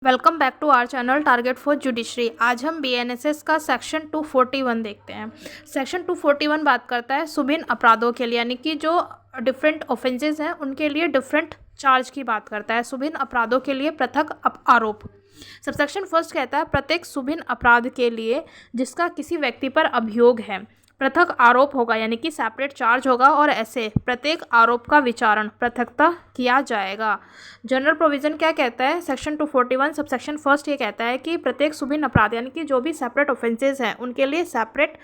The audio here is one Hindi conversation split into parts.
Welcome back to our channel target for judiciary. आज हम बीएनएसएस का सेक्शन 241 देखते हैं। सेक्शन 241 बात करता है सुभिन्न अपराधों के लिए, यानी कि जो डिफरेंट ऑफेंसेस हैं उनके लिए डिफरेंट चार्ज की बात करता है। सुभिन्न अपराधों के लिए पृथक आरोप। सबसेक्शन फर्स्ट कहता है प्रत्येक सुभिन्न अपराध के लिए जिसका किसी व्यक्ति पर अभियोग है पृथक आरोप होगा, यानी कि सेपरेट चार्ज होगा, और ऐसे प्रत्येक आरोप का विचारण पृथकतः किया जाएगा। जनरल प्रोविजन क्या कहता है? सेक्शन 241 सबसेक्शन फर्स्ट ये कहता है कि प्रत्येक सुभिन्न अपराध यानी कि जो भी सेपरेट ऑफेंसेस हैं उनके लिए सेपरेट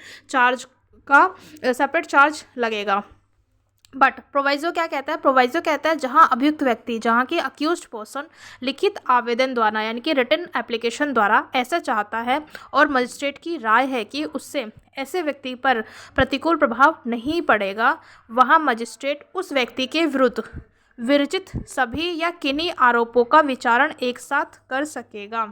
चार्ज लगेगा। बट प्रोवाइजो क्या कहता है? प्रोवाइजो कहता है जहां अभियुक्त व्यक्ति, जहां की अक्यूज्ड पर्सन लिखित आवेदन द्वारा यानी कि रिटन एप्लीकेशन द्वारा ऐसा चाहता है और मजिस्ट्रेट की राय है कि उससे ऐसे व्यक्ति पर प्रतिकूल प्रभाव नहीं पड़ेगा, वहां मजिस्ट्रेट उस व्यक्ति के विरुद्ध विरचित सभी या किन्हीं आरोपों का विचारण एक साथ कर सकेगा।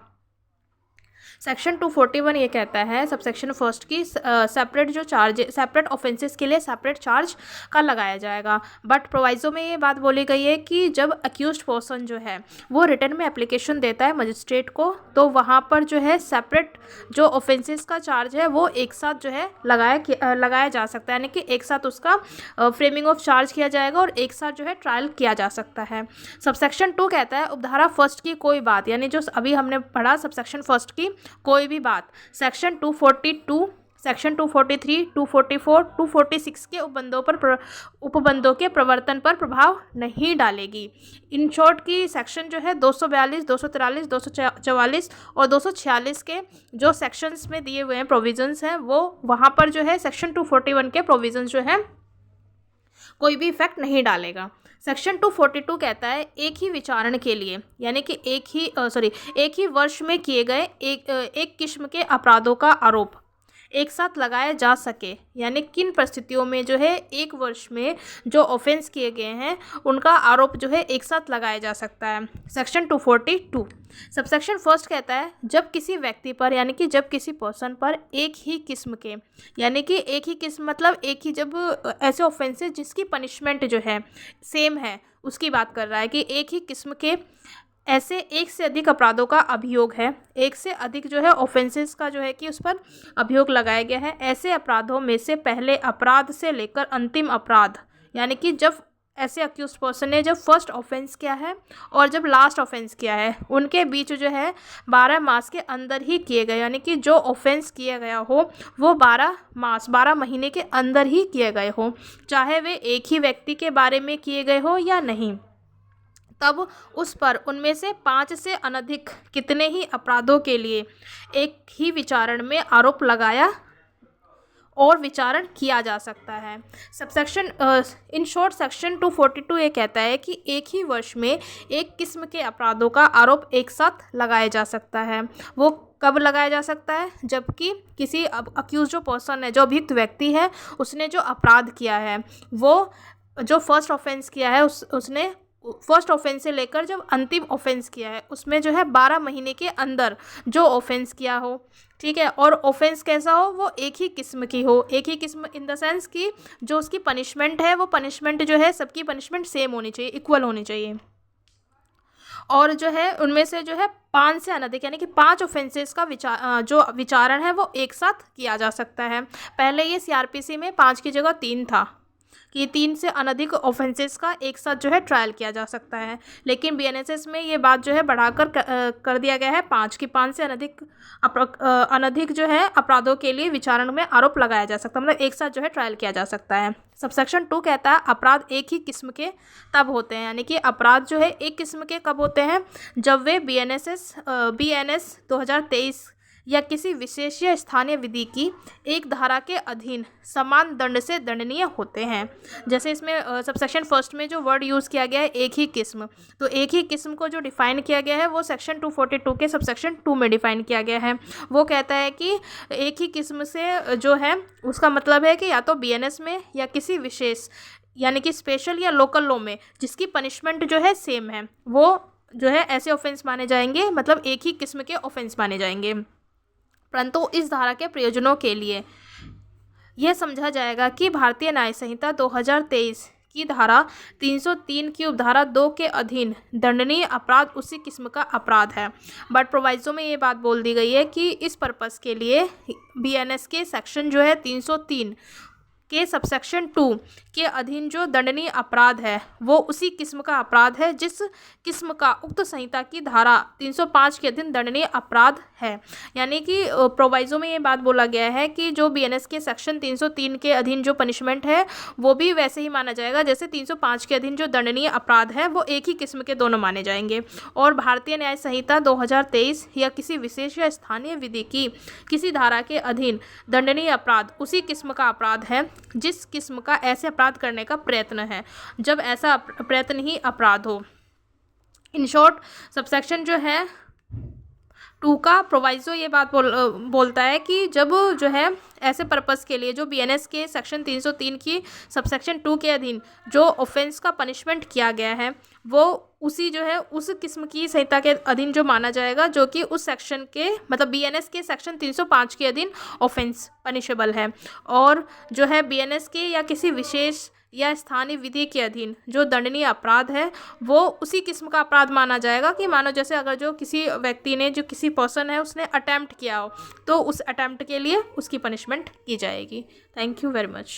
सेक्शन 241 ये कहता है सबसेक्शन फर्स्ट की सेपरेट ऑफेंसेस के लिए सेपरेट चार्ज का लगाया जाएगा। बट प्रोवाइजो में ये बात बोली गई है कि जब अक्यूज्ड पर्सन जो है वो रिटर्न में एप्लीकेशन देता है मजिस्ट्रेट को, तो वहाँ पर जो है सेपरेट जो ऑफेंसेस का चार्ज है वो एक साथ जो है लगाया जा सकता है, यानी कि एक साथ उसका फ्रेमिंग ऑफ चार्ज किया जाएगा और एक साथ जो है ट्रायल किया जा सकता है। सबसेक्शन 2 कहता है उपधारा फर्स्ट की कोई बात, यानी जो अभी हमने पढ़ा सबसेक्शन फर्स्ट की कोई भी बात सेक्शन 242, सेक्शन 243, 244, 246 के उपबंधों के प्रवर्तन पर प्रभाव नहीं डालेगी। इन शॉर्ट की सेक्शन जो है 242, 243, 244 और 246 के जो सेक्शंस में दिए हुए हैं प्रोविजंस हैं वो वहाँ पर जो है सेक्शन 241 के प्रोविजंस जो है कोई भी इफेक्ट नहीं डालेगा। सेक्शन 242 कहता है एक ही विचारण के लिए, यानी कि एक ही वर्ष में किए गए एक किस्म के अपराधों का आरोप एक साथ लगाया जा सके, यानी किन परिस्थितियों में जो है एक वर्ष में जो ऑफेंस किए गए हैं उनका आरोप जो है एक साथ लगाया जा सकता है। सेक्शन 242 सबसेक्शन फर्स्ट कहता है जब किसी व्यक्ति पर यानी कि जब किसी पर्सन पर एक ही किस्म के, यानी कि एक ही किस्म मतलब एक ही, जब ऐसे ऑफेंसेस जिसकी पनिशमेंट जो है सेम है उसकी बात कर रहा है कि एक ही किस्म के ऐसे एक से अधिक अपराधों का अभियोग है, एक से अधिक जो है ऑफेंसेस का जो है कि उस पर अभियोग लगाया गया है। ऐसे अपराधों में से पहले अपराध से लेकर अंतिम अपराध, यानी कि जब ऐसे अक्यूज्ड पर्सन ने जब फर्स्ट ऑफेंस किया है और जब लास्ट ऑफेंस किया है उनके बीच जो है 12 मास के अंदर ही किए गए, यानी कि जो ऑफेंस किया गया हो वो 12 महीने के अंदर ही किए गए हो, चाहे वे एक ही व्यक्ति के बारे में किए गए हो या नहीं, तब उस पर उनमें से 5 से अनधिक कितने ही अपराधों के लिए एक ही विचारण में आरोप लगाया और विचारण किया जा सकता है। सबसेक्शन इन शॉर्ट सेक्शन 242 ये कहता है कि एक ही वर्ष में एक किस्म के अपराधों का आरोप एक साथ लगाया जा सकता है। वो कब लगाया जा सकता है? जबकि किसी अक्यूज जो पर्सन है, जो अभियुक्त व्यक्ति है, उसने जो अपराध किया है वो जो फर्स्ट ऑफेंस किया है उसने फर्स्ट ऑफेंस से लेकर जब अंतिम ऑफेंस किया है उसमें जो है 12 महीने के अंदर जो ऑफेंस किया हो, ठीक है, और ऑफेंस कैसा हो, वो एक ही किस्म की हो। एक ही किस्म इन द सेंस कि जो उसकी पनिशमेंट है वो पनिशमेंट जो है सबकी पनिशमेंट सेम होनी चाहिए, इक्वल होनी चाहिए, और जो है उनमें से जो है 5 से अनधिक यानी कि 5 ऑफेंसेस का जो विचारण है वो एक साथ किया जा सकता है। पहले ये सीआरपीसी में 5 की जगह 3 था कि 3 से अनधिक ऑफेंसेस का एक साथ जो है ट्रायल किया जा सकता है, लेकिन बीएनएसएस में ये बात जो है बढ़ाकर कर दिया गया है 5 से अनधिक जो है अपराधों के लिए विचारण में आरोप लगाया जा सकता है, मतलब एक साथ जो है ट्रायल किया जा सकता है। सबसेक्शन 2 कहता है अपराध एक ही किस्म के तब होते हैं, यानी कि अपराध जो है एक किस्म के कब होते हैं? जब वे बीएनएस 2023 या किसी विशेष या स्थानीय विधि की एक धारा के अधीन समान दंड से दंडनीय होते हैं। जैसे इसमें सबसेक्शन फर्स्ट में जो वर्ड यूज़ किया गया है एक ही किस्म, तो एक ही किस्म को जो डिफ़ाइन किया गया है वो सेक्शन 242 के सबसेक्शन 2 में डिफ़ाइन किया गया है। वो कहता है कि एक ही किस्म से जो है उसका मतलब है कि या तो बीएनएस में या किसी विशेष यानी कि स्पेशल या लोकल लॉ में जिसकी पनिशमेंट जो है सेम है वो जो है ऐसे ऑफेंस माने जाएंगे, मतलब एक ही किस्म के ऑफेंस माने जाएंगे। परंतु इस धारा के प्रयोजनों के लिए यह समझा जाएगा कि भारतीय न्याय संहिता 2023 की धारा 303 की उपधारा 2 के अधीन दंडनीय अपराध उसी किस्म का अपराध है। बट प्रोवाइजो में ये बात बोल दी गई है कि इस पर्पस के लिए बीएनएस के सेक्शन जो है 303 के सबसेक्शन 2 के अधीन जो दंडनीय अपराध है वो उसी किस्म का अपराध है जिस किस्म का उक्त संहिता की धारा 305 के अधीन दंडनीय अपराध है। यानी कि प्रोवाइजो में ये बात बोला गया है कि जो बीएनएस के सेक्शन 303 के अधीन जो पनिशमेंट है वो भी वैसे ही माना जाएगा जैसे 305 के अधीन जो दंडनीय अपराध है वो एक ही किस्म के दोनों माने जाएंगे। और भारतीय न्याय संहिता 2023 या किसी विशेष या स्थानीय विधि की किसी धारा के अधीन दंडनीय अपराध उसी किस्म का अपराध है जिस किस्म का ऐसे अपराध करने का प्रयत्न है, जब ऐसा प्रयत्न ही अपराध हो। इन शॉर्ट सबसेक्शन जो है 2 का प्रोवाइजो ये बात बोलता है कि जब जो है ऐसे पर्पस के लिए जो बीएनएस के सेक्शन 303 की सबसेक्शन 2 के अधीन जो ऑफेंस का पनिशमेंट किया गया है वो उसी जो है उस किस्म की संहिता के अधीन जो माना जाएगा जो कि उस सेक्शन के मतलब बीएनएस के सेक्शन 305 के अधीन ऑफेंस पनिशेबल है। और जो है बीएनएस के या किसी विशेष या स्थानीय विधि के अधीन जो दंडनीय अपराध है वो उसी किस्म का अपराध माना जाएगा कि मानो जैसे अगर जो किसी व्यक्ति ने जो किसी पर्सन है उसने अटेम्प्ट किया हो तो उस अटेम्प्ट के लिए उसकी पनिशमेंट की जाएगी। Thank you very much.